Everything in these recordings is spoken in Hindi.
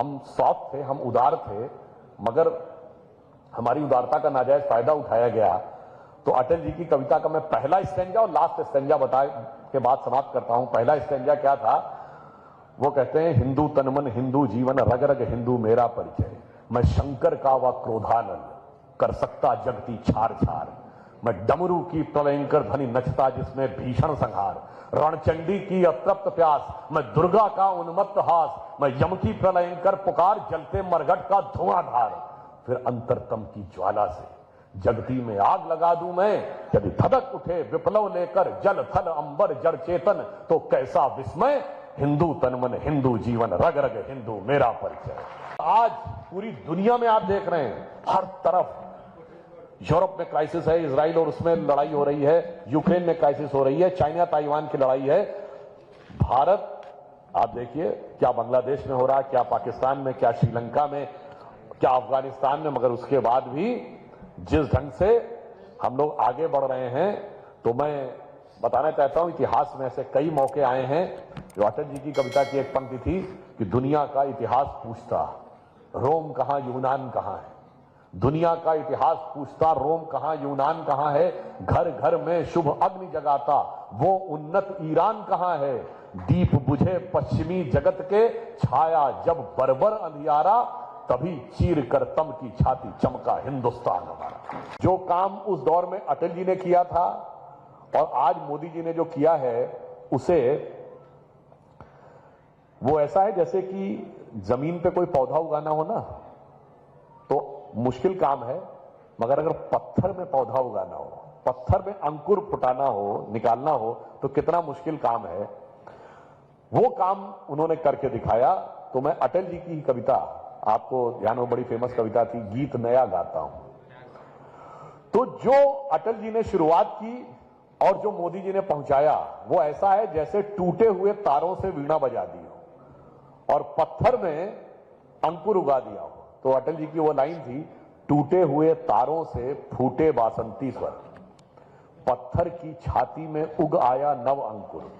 हम सॉफ्ट थे, हम उदार थे, मगर हमारी उदारता का नाजायज फायदा उठाया गया। तो अटल जी की कविता का मैं पहला स्टैंजा और लास्ट स्टैंजा बता के बाद समाप्त करता हूं। पहला स्टैंजा क्या था? वो कहते हैं, हिंदू तनमन हिंदू जीवन रग रग हिंदू मेरा परिचय, मैं शंकर का व क्रोधानंद कर सकता जगती छार छार, मैं डमरू की प्रलयंकर ध्वनि नचता जिसमें भीषण संहार, रणचंडी की अतृप्त प्यास, मैं दुर्गा का उन्मत्त हास, मैं यम की प्रलयंकर पुकार जलते मरघट का धुआंधार, फिर अंतरतम की ज्वाला से जगती में आग लगा दूं मैं, यदि धधक उठे विप्लव लेकर जल थल अंबर जड़ चेतन, तो कैसा विस्मय, हिंदू तनमन हिंदू जीवन रग रग हिंदू मेरा परिचय। आज पूरी दुनिया में आप देख रहे हैं, हर तरफ यूरोप में क्राइसिस है, इजराइल और उसमें लड़ाई हो रही है, यूक्रेन में क्राइसिस हो रही है, चाइना ताइवान की लड़ाई है। भारत, आप देखिए क्या बांग्लादेश में हो रहा है, क्या पाकिस्तान में, क्या श्रीलंका में, क्या अफगानिस्तान में, मगर उसके बाद भी जिस ढंग से हम लोग आगे बढ़ रहे हैं, तो मैं बताना चाहता हूं, इतिहास में ऐसे कई मौके आए हैं। जो अटल जी की कविता की एक पंक्ति थी कि दुनिया का इतिहास पूछता रोम कहां यूनान कहां है, दुनिया का इतिहास पूछता रोम कहां यूनान कहां है, घर घर में शुभ अग्नि जगाता वो उन्नत ईरान कहां है, दीप बुझे पश्चिमी जगत के छाया जब बर्बर अंधियारा, तभी चीर कर तम की छाती चमका हिंदुस्तान हमारा। जो काम उस दौर में अटल जी ने किया था और आज मोदी जी ने जो किया है, उसे वो ऐसा है जैसे कि जमीन पे कोई पौधा उगाना हो ना, तो मुश्किल काम है, मगर अगर पत्थर में पौधा उगाना हो, पत्थर में अंकुर फुटाना हो, निकालना हो, तो कितना मुश्किल काम है। वो काम उन्होंने करके दिखाया। तो मैं अटल जी की कविता, आपको ध्यान हो, बड़ी फेमस कविता थी, गीत नया गाता हूं। तो जो अटल जी ने शुरुआत की और जो मोदी जी ने पहुंचाया, वो ऐसा है जैसे टूटे हुए तारों से वीणा बजा दी हो और पत्थर में अंकुर उगा दिया हो। तो अटल जी की वो लाइन थी, टूटे हुए तारों से फूटे बासंती स्वर, पत्थर की छाती में उग आया नव अंकुर,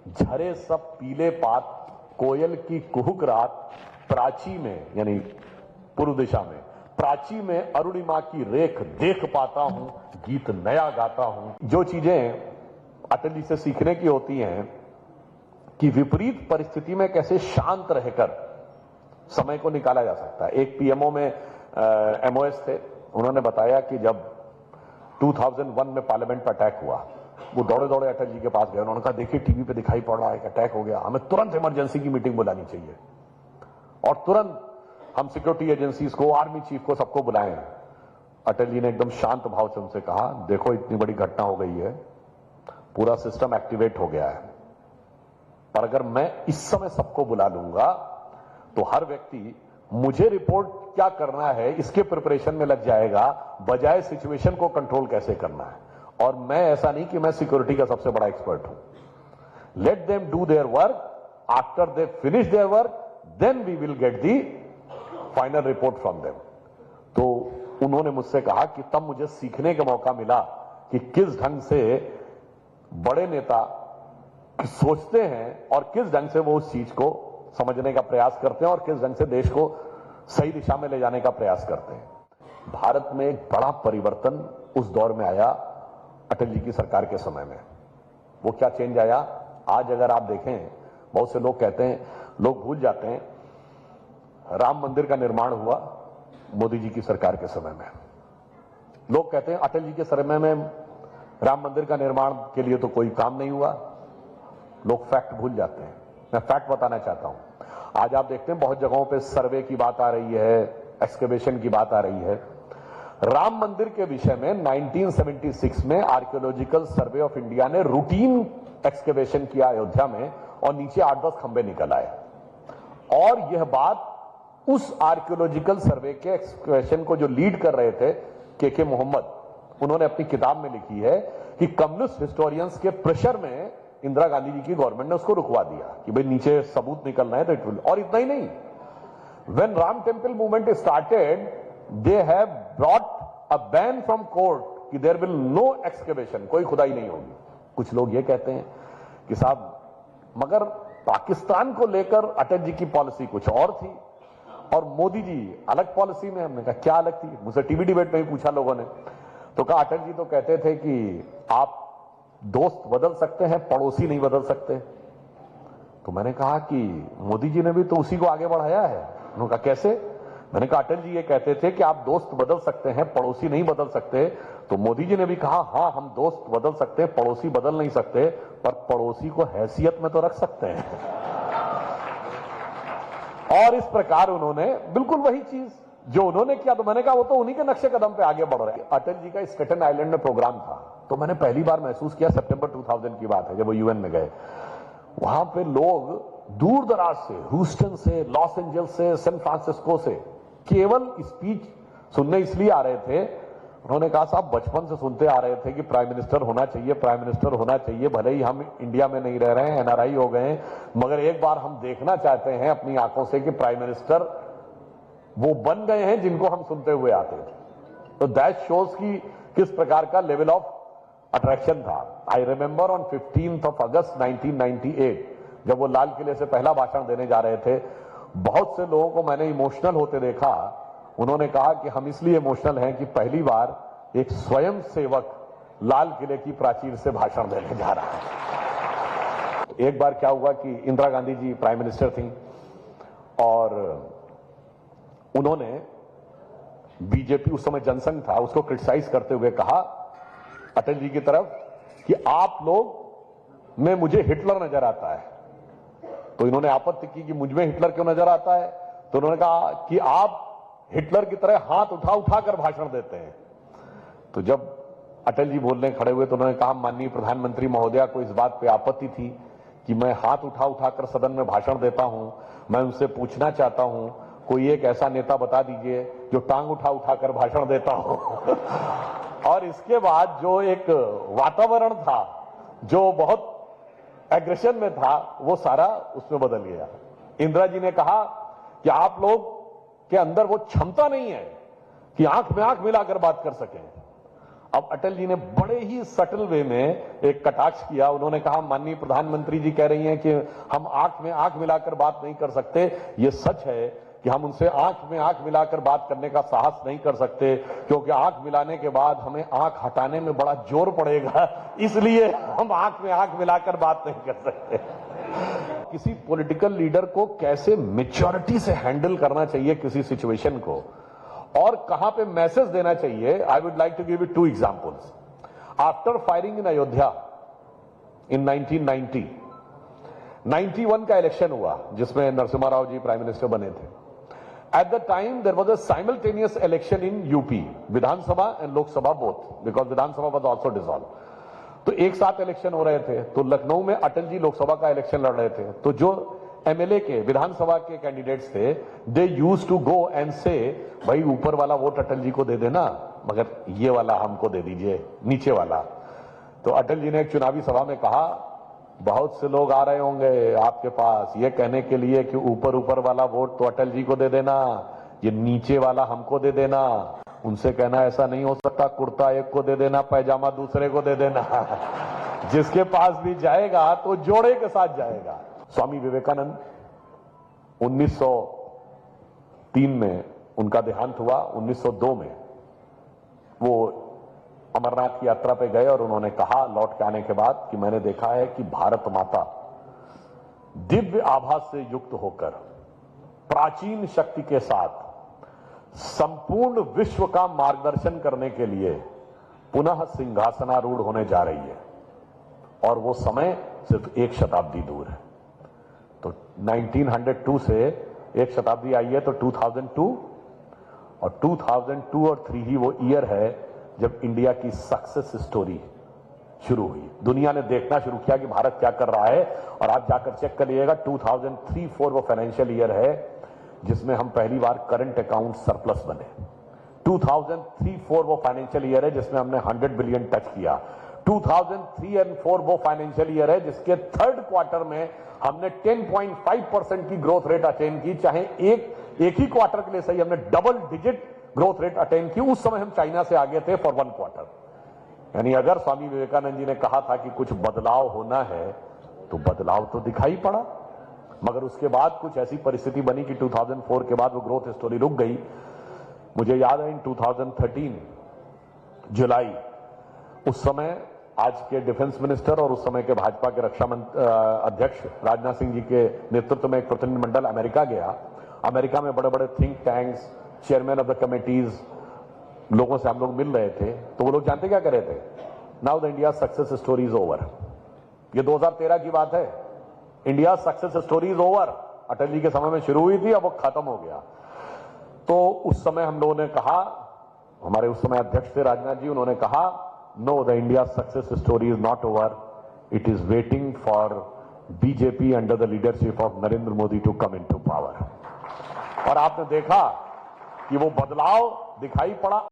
झरे सब पीले पात, कोयल की कुहुक रात, प्राची में यानी पूर्व दिशा में, प्राची में अरुणिमा की रेख देख पाता हूं, गीत नया गाता हूं। जो चीजें अटल जी से सीखने की होती हैं कि विपरीत परिस्थिति में कैसे शांत रहकर समय को निकाला जा सकता है। एक पीएमओ में एमओएस थे, उन्होंने बताया कि जब 2001 में पार्लियामेंट पर अटैक हुआ, वो दौड़े दौड़े अटल जी के पास गए। उन्होंने कहा, देखिए टीवी पे दिखाई पड़ रहा है कि अटैक हो गया, हमें तुरंत इमरजेंसी की मीटिंग बुलानी चाहिए और तुरंत हम सिक्योरिटी एजेंसीज को, आर्मी चीफ को, सबको बुलाएं। अटल जी ने एकदम शांत भाव से उनसे कहा, देखो इतनी बड़ी घटना हो गई है, पूरा सिस्टम एक्टिवेट हो गया है, पर अगर मैं इस समय सबको बुला लूंगा तो हर व्यक्ति मुझे रिपोर्ट क्या करना है इसके प्रिपरेशन में लग जाएगा, बजाय सिचुएशन को कंट्रोल कैसे करना है। और मैं ऐसा नहीं कि मैं सिक्योरिटी का सबसे बड़ा एक्सपर्ट हूं। Let them do their work, after they finish their work then we will get the final report from them. तो उन्होंने मुझसे कहा कि तब मुझे सीखने का मौका मिला कि किस ढंग से बड़े नेता सोचते हैं और किस ढंग से वो उस चीज को समझने का प्रयास करते हैं और किस ढंग से देश को सही दिशा में ले जाने का प्रयास करते हैं। भारत में एक बड़ा परिवर्तन उस दौर में आया अटल जी की सरकार के समय में। वो क्या चेंज आया, आज अगर आप देखें, बहुत से लोग कहते हैं, लोग भूल जाते हैं, राम मंदिर का निर्माण हुआ मोदी जी की सरकार के समय में। लोग कहते हैं अटल जी के समय में राम मंदिर का निर्माण के लिए तो कोई काम नहीं हुआ। लोग फैक्ट भूल जाते हैं। मैं फैक्ट बताना चाहता हूं। आज आप देखते हैं बहुत जगहों पे सर्वे की बात आ रही है, एक्सकवेशन की बात आ रही है। राम मंदिर के विषय में 1976 में आर्कियोलॉजिकल सर्वे ऑफ इंडिया ने रूटीन एक्सकवेशन किया अयोध्या में और नीचे 8-10 खंबे निकल आए। और यह बात उस आर्कियोलॉजिकल सर्वे के एक्सकवेशन को जो लीड कर रहे थे के मोहम्मद, उन्होंने अपनी किताब में लिखी है कि कम्युनिस्ट हिस्टोरियंस के प्रेशर में इंदिरा गांधी जी की गवर्नमेंट ने उसको रुकवा दिया कि भाई नीचे सबूत निकलना है तो इट विल। और इतना ही नहीं, when Ram temple movement started they have brought a ban from court कि देयर विल नो एक्सकवेशन, कोई खुदाई नहीं होगी। कुछ लोग ये कहते हैं कि साहब, मगर पाकिस्तान को लेकर अटल जी की पॉलिसी कुछ और थी। और मोदी जी अलग पॉलिसी में। हमने कहा क्या अलग थी? मुझसे टीवी डिबेट में ही पूछा लोगों ने। तो कहा अटल जी तो कहते थे कि आप दोस्त बदल सकते हैं, पड़ोसी नहीं बदल सकते। तो मैंने कहा कि मोदी जी ने भी तो उसी को आगे बढ़ाया है। उन्होंने कहा कैसे? मैंने कहा अटल जी ये कहते थे कि आप दोस्त बदल सकते हैं, पड़ोसी नहीं बदल सकते। तो मोदी जी ने भी कहा हां हम दोस्त बदल सकते हैं, पड़ोसी बदल नहीं सकते, पर पड़ोसी को हैसियत में तो रख सकते हैं। और इस प्रकार उन्होंने बिल्कुल वही चीज जो उन्होंने किया। तो मैंने कहा वो तो उन्हीं के नक्शे कदम पे आगे बढ़ रहे हैं। अटल जी का स्टेटन आइलैंड में प्रोग्राम था, तो मैंने पहली बार महसूस किया, सितंबर 2000 की बात है जब वो यूएन में गए। वहां पे लोग दूर दराज से, ह्यूस्टन से, लॉस एंजल्स से, सैन फ्रांसिस्को से केवल स्पीच सुनने इसलिए आ रहे थे। उन्होंने कहा साहब बचपन से सुनते आ रहे थे कि प्राइम मिनिस्टर होना चाहिए, प्राइम मिनिस्टर होना चाहिए, भले ही हम इंडिया में नहीं रह रहे हैं, एनआरआई हो गए हैं, मगर एक बार हम देखना चाहते हैं अपनी आंखों से कि प्राइम मिनिस्टर वो बन गए हैं जिनको हम सुनते हुए आते थे। तो दैट शोज की किस प्रकार का लेवल ऑफ अट्रैक्शन था। आई रिमेंबर ऑन 15 अगस्त 1998 जब वो लाल किले से पहला भाषण देने जा रहे थे, बहुत से लोगों को मैंने इमोशनल होते देखा। उन्होंने कहा कि हम इसलिए इमोशनल हैं कि पहली बार एक स्वयं सेवक लाल किले की प्राचीर से भाषण देने जा रहा है। एक बार क्या हुआ कि इंदिरा गांधी जी प्राइम मिनिस्टर थी और उन्होंने बीजेपी, उस समय जनसंघ था, उसको क्रिटिसाइज करते हुए कहा अटल जी की तरफ कि आप लोग में मुझे हिटलर नजर आता है। तो इन्होंने आपत्ति की कि मुझ में हिटलर क्यों नजर आता है? तो उन्होंने कहा कि आप हिटलर की तरह हाथ उठा उठा कर भाषण देते हैं। तो जब अटल जी बोलने खड़े हुए तो उन्होंने कहा माननीय प्रधानमंत्री महोदया को इस बात पे आपत्ति थी कि मैं हाथ उठा उठाकर सदन में भाषण देता हूं। मैं उनसे पूछना चाहता हूं कोई एक ऐसा नेता बता दीजिए जो टांग उठा उठाकर भाषण देता हो। और इसके बाद जो एक वातावरण था जो बहुत एग्रेशन में था, वो सारा उसमें बदल गया। इंदिरा जी ने कहा कि आप लोग के अंदर वो क्षमता नहीं है कि आंख में आंख मिलाकर बात कर सकें। अब अटल जी ने बड़े ही सटल वे में एक कटाक्ष किया। उन्होंने कहा माननीय प्रधानमंत्री जी कह रही हैं कि हम आंख में आंख मिलाकर बात नहीं कर सकते। ये सच है कि हम उनसे आंख में आंख मिलाकर बात करने का साहस नहीं कर सकते, क्योंकि आंख मिलाने के बाद हमें आंख हटाने में बड़ा जोर पड़ेगा, इसलिए हम आंख में आंख मिलाकर बात नहीं कर सकते। किसी पॉलिटिकल लीडर को कैसे मैच्योरिटी से हैंडल करना चाहिए किसी सिचुएशन को, और कहां पे मैसेज देना चाहिए। I would like to give you 2 examples. After firing in Ayodhya in 1990, 91 का इलेक्शन हुआ जिसमें नरसिम्हा राव जी प्राइम मिनिस्टर बने थे। At the time there was a simultaneous election in UP, Vidhan Sabha and Lok Sabha both, because Vidhan Sabha was also dissolved। तो एक साथ इलेक्शन हो रहे थे। तो लखनऊ में अटल जी लोकसभा का इलेक्शन लड़ रहे थे। तो जो एमएलए के, विधानसभा के कैंडिडेट्स थे, दे यूज टू गो एंड से भाई ऊपर वाला वोट अटल जी को दे देना, मगर ये वाला हमको दे दीजिए, नीचे वाला। तो अटल जी ने एक चुनावी सभा में कहा बहुत से लोग आ रहे होंगे आपके पास ये कहने के लिए कि ऊपर ऊपर वाला वोट तो अटल जी को दे देना, ये नीचे वाला हमको दे देना। उनसे कहना ऐसा नहीं हो सकता, कुर्ता एक को दे देना, पैजामा दूसरे को दे देना। जिसके पास भी जाएगा तो जोड़े के साथ जाएगा। स्वामी विवेकानंद 1903 में उनका देहांत हुआ। 1902 में वो अमरनाथ की यात्रा पे गए और उन्होंने कहा लौट के आने के बाद कि मैंने देखा है कि भारत माता दिव्य आभा से युक्त होकर प्राचीन शक्ति के साथ संपूर्ण विश्व का मार्गदर्शन करने के लिए पुनः सिंहासनारूढ़ होने जा रही है, और वो समय सिर्फ 1 शताब्दी दूर है। तो 1902 से 1 शताब्दी आई है, तो 2002 और 2002 और 3 ही वो ईयर है जब इंडिया की सक्सेस स्टोरी शुरू हुई। दुनिया ने देखना शुरू किया कि भारत क्या कर रहा है। और आप जाकर चेक करिएगा 2003-04 वो फाइनेंशियल ईयर है जिसमें हम पहली बार करंट अकाउंट सरप्लस बने। 2003-04 वो फाइनेंशियल ईयर है जिसमें हमने 100 बिलियन टच किया। 2003 और 4 वो फाइनेंशियल ईयर है जिसके 3rd क्वार्टर में हमने 10.5% की ग्रोथ रेट अटेन की। चाहे एक ही क्वार्टर के लिए सही, हमने double digit growth rate attain की। उस समय हम चाइना से आगे थे फॉर 1 क्वार्टर। यानी अगर स्वामी विवेकानंद जी ने कहा था कि कुछ बदलाव होना है तो बदलाव तो दिखाई पड़ा। मगर उसके बाद कुछ ऐसी परिस्थिति बनी कि 2004 के बाद वो ग्रोथ स्टोरी रुक गई। मुझे याद है इन 2013 जुलाई, उस समय आज के डिफेंस मिनिस्टर और उस समय के भाजपा के रक्षा अध्यक्ष राजनाथ सिंह जी के नेतृत्व में एक प्रतिनिधिमंडल अमेरिका गया। अमेरिका में बड़े बड़े think tanks, chairman of the committees, लोगों से हम लोग मिल रहे थे। तो वो लोग जानते क्या कर रहे थे? Now the India success story is over. ये 2013 की बात है। India success story is over. Atal ji के समय में शुरू हुई थी, अब वो खत्म हो गया। तो उस समय हम लोगों ने कहा, हमारे उस समय अध्यक्ष थे राजनाथ जी, उन्होंने कहा no, the India success story is not over, it is waiting for BJP under the leadership of Narendra Modi to come into power. और आपने देखा कि वो बदलाव दिखाई पड़ा।